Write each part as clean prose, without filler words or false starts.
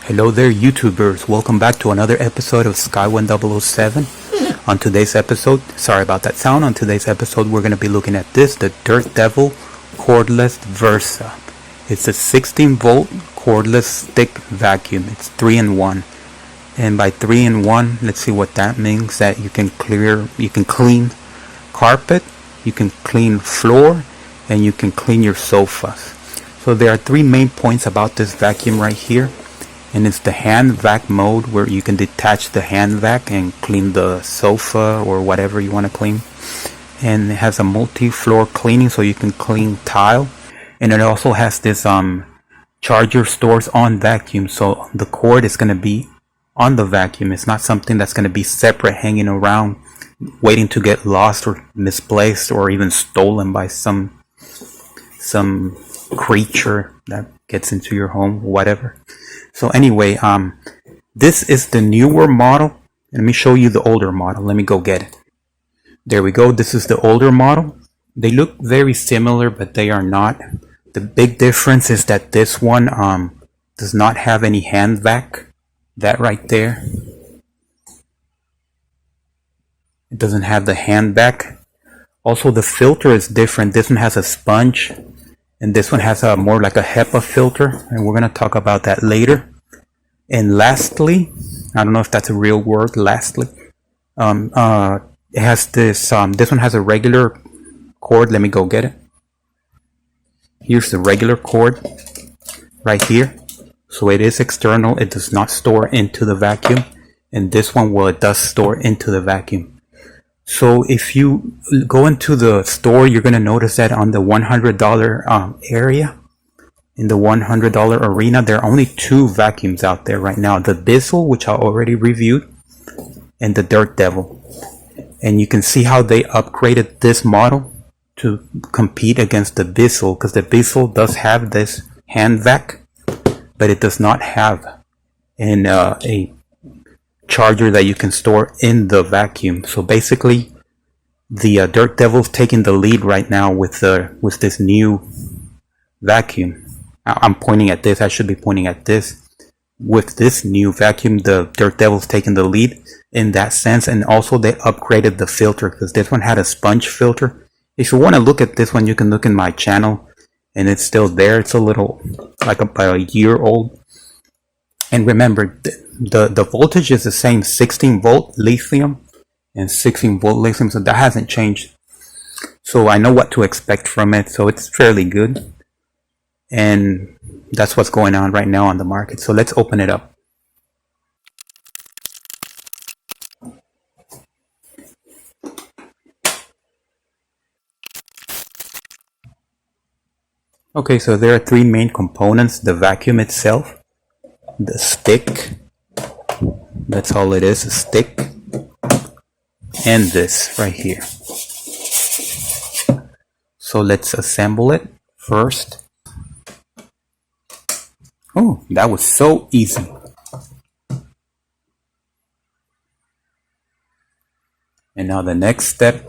Hello there, YouTubers. Welcome back to another episode of Skywind007. On today's episode, sorry about that sound. On today's episode, we're going to be looking at this, the Dirt Devil Cordless Versa. It's a 16-volt cordless stick vacuum. It's 3-in-1. And by 3-in-1, let's see what that means. That you can clean carpet, you can clean floor, and you can clean your sofas. So there are three main points about this vacuum right here. And it's the hand vac mode, where you can detach the hand vac and clean the sofa or whatever you want to clean. And it has a multi-floor cleaning, so you can clean tile. And it also has this charger stores on vacuum, so the cord is going to be on the vacuum. It's not something that's going to be separate, hanging around waiting to get lost or misplaced or even stolen by some creature that gets into your home, whatever. So anyway, this is the newer model. Let me show you the older model. Let me go get it. There we go. This is the older model. They look very similar, but they are not. The big difference is that this one does not have any hand vac. That right there. It doesn't have the hand vac. Also, the filter is different. This one has a sponge, and this one has a more like a HEPA filter, and we're gonna talk about that later. And lastly, I don't know if that's a real word. Lastly, it has this. This one has a regular cord. Let me go get it. Here's the regular cord right here. So it is external. It does not store into the vacuum. And this one, well, it does store into the vacuum. So if you go into the store, you're going to notice that on the $100 area, in the $100 arena, there are only two vacuums out there right now. The Bissell, which I already reviewed, and the Dirt Devil. And you can see how they upgraded this model to compete against the Bissell, because the Bissell does have this hand vac, but it does not have a charger that you can store in the vacuum. So basically, the Dirt Devil's taking the lead right now with this new vacuum. I'm pointing at this. I should be pointing at this. With this new vacuum, the Dirt Devil's taking the lead in that sense. And also they upgraded the filter, because this one had a sponge filter. If you want to look at this one, you can look in my channel, and it's still there. It's a little like about a year old. And remember, the voltage is the same, 16-volt lithium and 16-volt lithium, so that hasn't changed. So I know what to expect from it, so it's fairly good. And that's what's going on right now on the market. So let's open it up. Okay, so there are three main components: the vacuum itself, the stick, that's all it is, a stick, and this right here. So let's assemble it first. Oh, that was so easy. And now the next step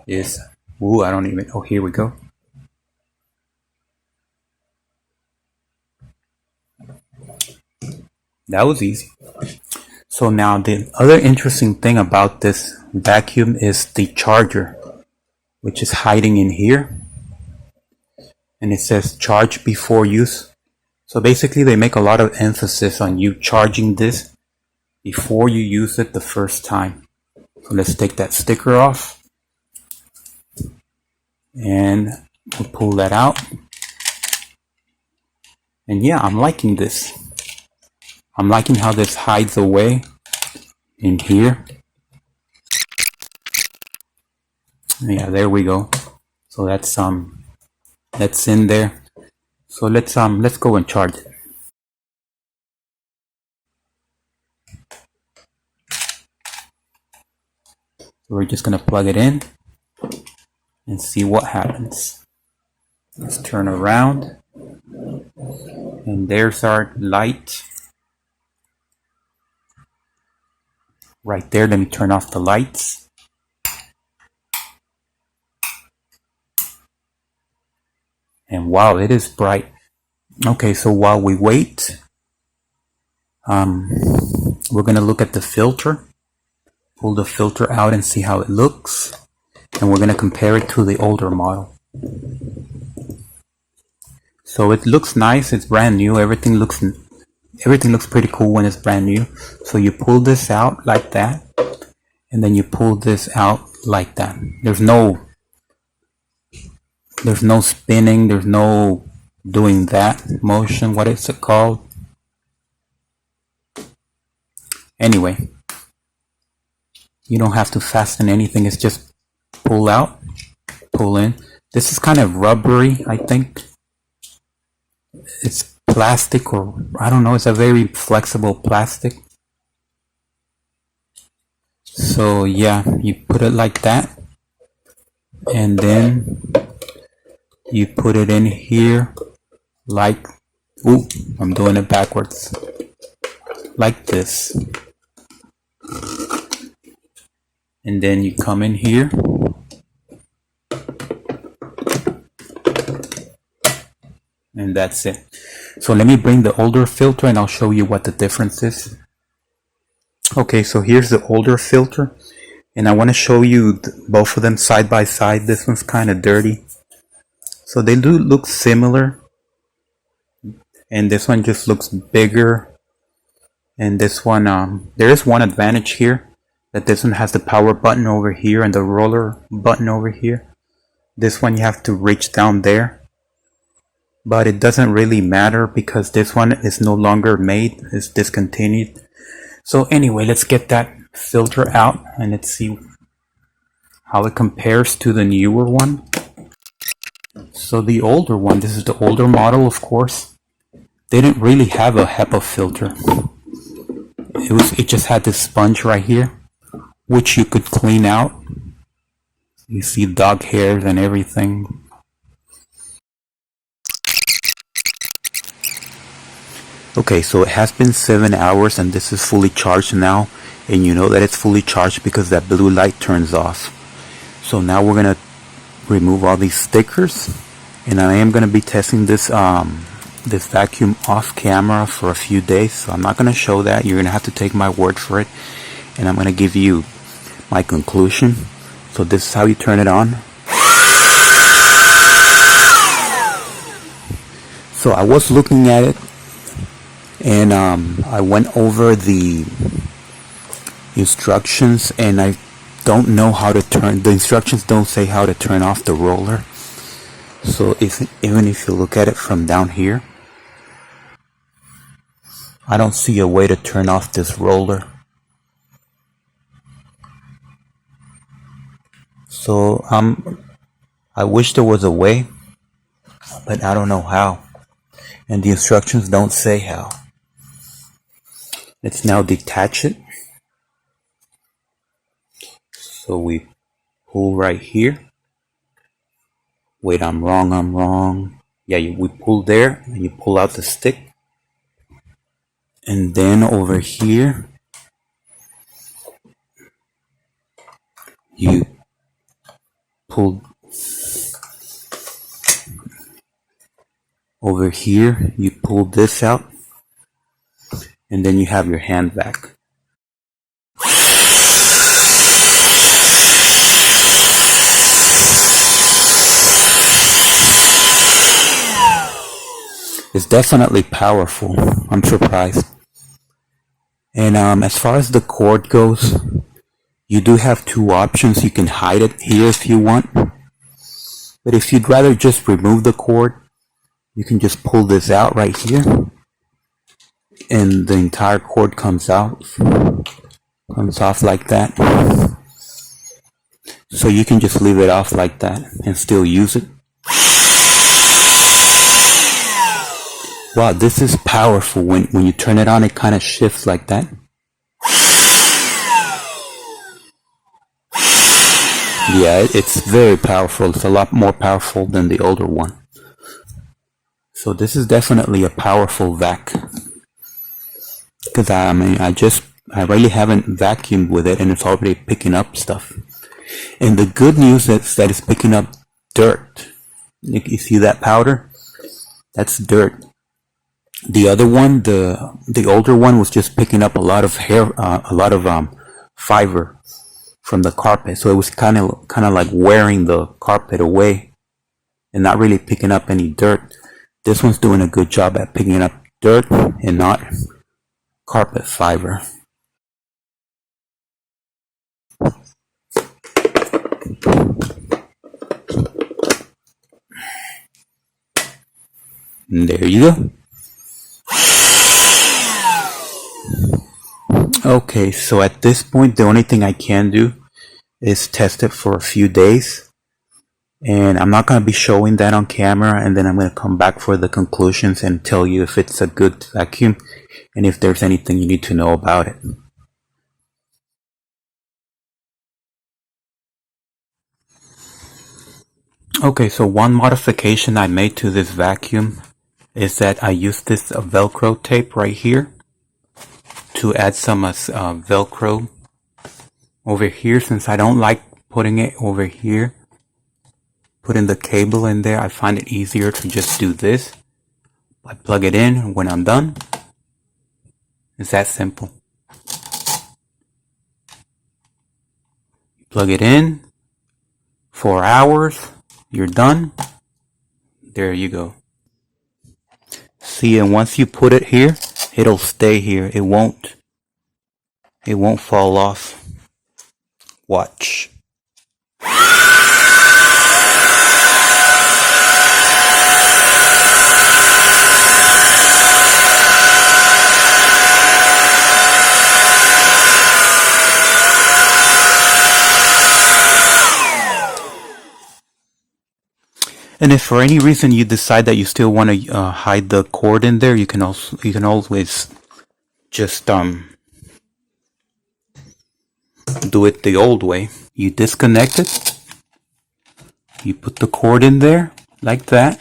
is, here we go. That was easy. So now the other interesting thing about this vacuum is the charger, which is hiding in here. And it says charge before use. So basically they make a lot of emphasis on you charging this before you use it the first time. So let's take that sticker off. And we'll pull that out. And yeah, I'm liking this. I'm liking how this hides away in here. Yeah, there we go. So that's in there. So let's go and charge it. So we're just gonna plug it in and see what happens. Let's turn around, and there's our light. Right there. Let me turn off the lights. And wow, it is bright. Okay, so while we wait, We're gonna look at the filter, pull the filter out and see how it looks, and we're gonna compare it to the older model. So it looks nice, it's brand new, everything looks pretty cool when it's brand new. So you pull this out like that, and then you pull this out like that. There's no spinning, there's no doing that motion. What is it called? Anyway, you don't have to fasten anything, it's just pull out, pull in. This is kind of rubbery, I think. It's plastic, or I don't know, it's a very flexible plastic. So yeah, you put it like that, and then you put it in here like, ooh, I'm doing it backwards, like this. And then you come in here and that's it. So let me bring the older filter and I'll show you what the difference is. Okay, so here's the older filter, and I want to show you both of them side by side. This one's kind of dirty, so they do look similar, and this one just looks bigger. And this one, there is one advantage here, that this one has the power button over here and the roller button over here. This one you have to reach down there, but it doesn't really matter because this one is no longer made, it's discontinued. So anyway, let's get that filter out and let's see how it compares to the newer one. So the older one, this is the older model, of course, they didn't really have a HEPA filter. It just had this sponge right here, which you could clean out. You see dog hairs and everything. Okay, so it has been 7 hours and this is fully charged now, and you know that it's fully charged because that blue light turns off. So now we're gonna remove all these stickers, and I am gonna be testing this this vacuum off camera for a few days, so I'm not gonna show that. You're gonna have to take my word for it, and I'm gonna give you my conclusion. So this is how you turn it on. So I was looking at it, and I went over the instructions, and I don't know how to turn, the instructions don't say how to turn off the roller. So even if you look at it from down here, I don't see a way to turn off this roller. So I wish there was a way, but I don't know how, and the instructions don't say how. Let's now detach it. So we pull right here. Wait, I'm wrong. Yeah, we pull there and you pull out the stick. And then over here, you pull over here, you pull this out, and then you have your hand vac. It's definitely powerful. I'm surprised. And as far as the cord goes, you do have two options. You can hide it here if you want, but if you'd rather just remove the cord, you can just pull this out right here, and the entire cord comes off like that. So you can just leave it off like that and still use it. Wow, this is powerful. When you turn it on, it kind of shifts like that. Yeah, it's very powerful. It's a lot more powerful than the older one. So this is definitely a powerful vac. Because I really haven't vacuumed with it, and it's already picking up stuff. And the good news is that it's picking up dirt. You see that powder? That's dirt. The other one, the older one, was just picking up a lot of hair, a lot of fiber from the carpet. So it was kind of like wearing the carpet away and not really picking up any dirt. This one's doing a good job at picking up dirt and not carpet fiber. And there you go. Okay, so at this point, the only thing I can do is test it for a few days. And I'm not going to be showing that on camera, and then I'm going to come back for the conclusions and tell you if it's a good vacuum and if there's anything you need to know about it. Okay, so one modification I made to this vacuum is that I used this Velcro tape right here to add some Velcro over here, since I don't like putting it over here. Putting the cable in there, I find it easier to just do this. I plug it in, and when I'm done, it's that simple. Plug it in, 4 hours, you're done. There you go. See, and once you put it here, it'll stay here. It won't fall off. Watch. And if for any reason you decide that you still want to hide the cord in there, you can always just do it the old way. You disconnect it, you put the cord in there like that,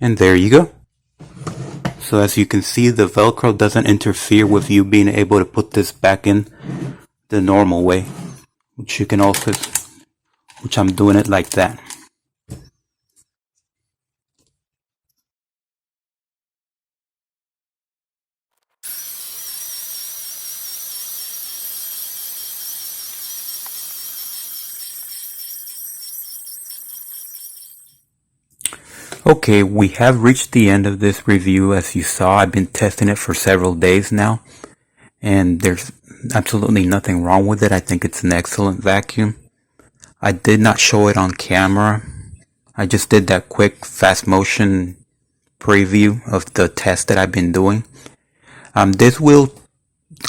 and there you go. So as you can see, the Velcro doesn't interfere with you being able to put this back in the normal way, which I'm doing it like that. Okay, we have reached the end of this review. As you saw, I've been testing it for several days now, and there's absolutely nothing wrong with it. I think it's an excellent vacuum. I did not show it on camera. I just did that quick fast motion preview of the test that I've been doing. This will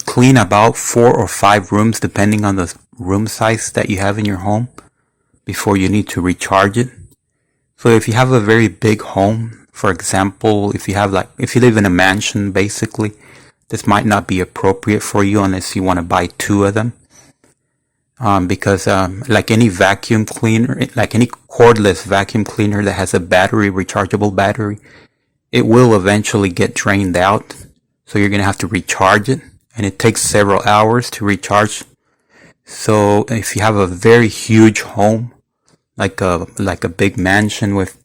clean about 4 or 5 rooms depending on the room size that you have in your home before you need to recharge it. So if you have a very big home, for example, if you live in a mansion, basically, this might not be appropriate for you unless you want to buy 2 of them. Because like any vacuum cleaner, like any cordless vacuum cleaner that has a battery, rechargeable battery, it will eventually get drained out. So you're going to have to recharge it, and it takes several hours to recharge. So if you have a very huge home, like a big mansion with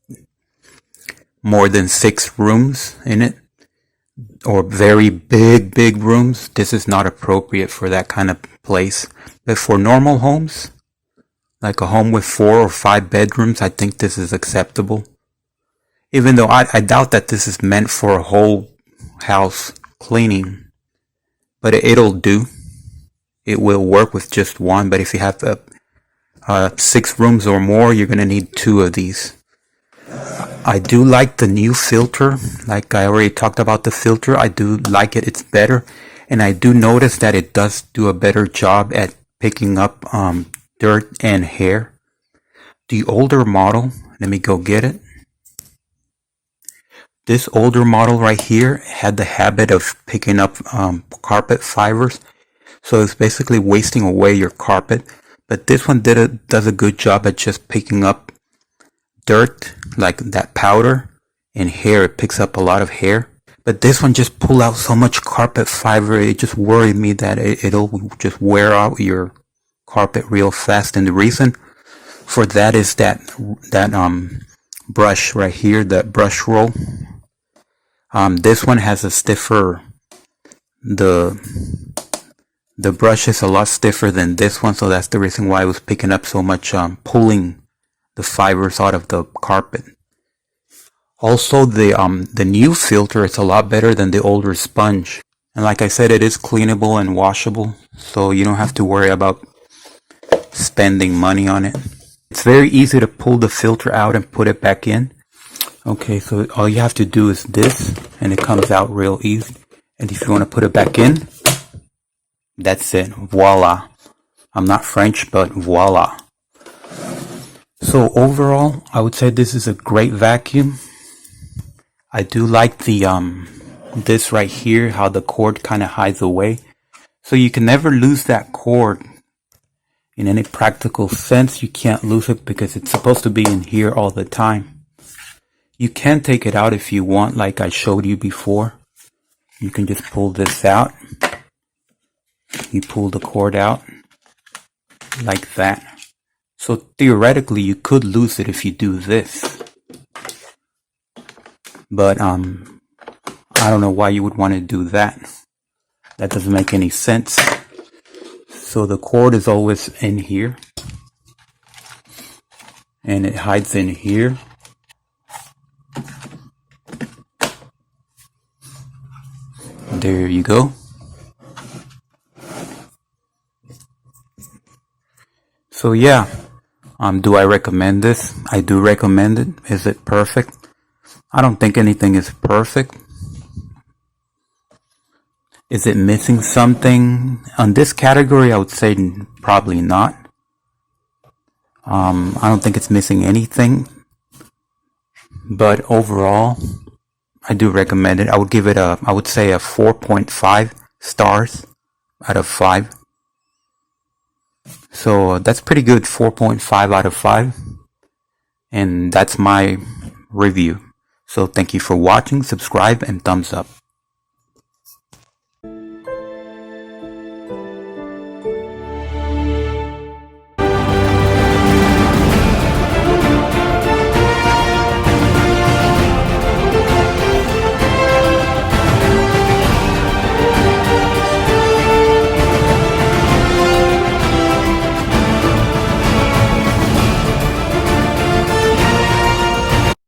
more than 6 rooms in it, or very big rooms, this is not appropriate for that kind of place. But for normal homes, like a home with 4 or 5 bedrooms, I think this is acceptable. Even though I doubt that this is meant for a whole house cleaning, but it'll do. It will work with just one, but if you have 6 rooms or more, you're going to need 2 of these. I do like the new filter. Like I already talked about the filter, I do like it. It's better, and I do notice that it does do a better job at picking up dirt and hair. The older model, let me go get it. This older model right here had the habit of picking up carpet fibers, so it's basically wasting away your carpet. But this one does a good job at just picking up dirt, like that powder, and hair. It picks up a lot of hair. But this one just pulled out so much carpet fiber, it just worried me that it'll just wear out your carpet real fast. And the reason for that is that brush right here, the brush roll. This one has a stiffer, the brush is a lot stiffer than this one, so that's the reason why I was picking up so much, pulling the fibers out of the carpet. Also, the new filter is a lot better than the older sponge. And like I said, it is cleanable and washable, so you don't have to worry about spending money on it. It's very easy to pull the filter out and put it back in. Okay, so all you have to do is this, and it comes out real easy. And if you want to put it back in, that's it. Voila. I'm not French, but voila. So overall, I would say this is a great vacuum. I do like the this right here, how the cord kind of hides away. So you can never lose that cord. In any practical sense, you can't lose it because it's supposed to be in here all the time. You can take it out if you want, like I showed you before. You can just pull this out. You pull the cord out like that. So theoretically, you could lose it if you do this. But I don't know why you would want to do that. That doesn't make any sense. So the cord is always in here. And it hides in here. There you go. So yeah, do I recommend this? I do recommend it. Is it perfect? I don't think anything is perfect. Is it missing something? On this category, I would say probably not. I don't think it's missing anything. But overall, I do recommend it. I would give it I would say a 4.5 stars out of 5. So that's pretty good, 4.5 out of 5. And that's my review. So thank you for watching, subscribe, and thumbs up.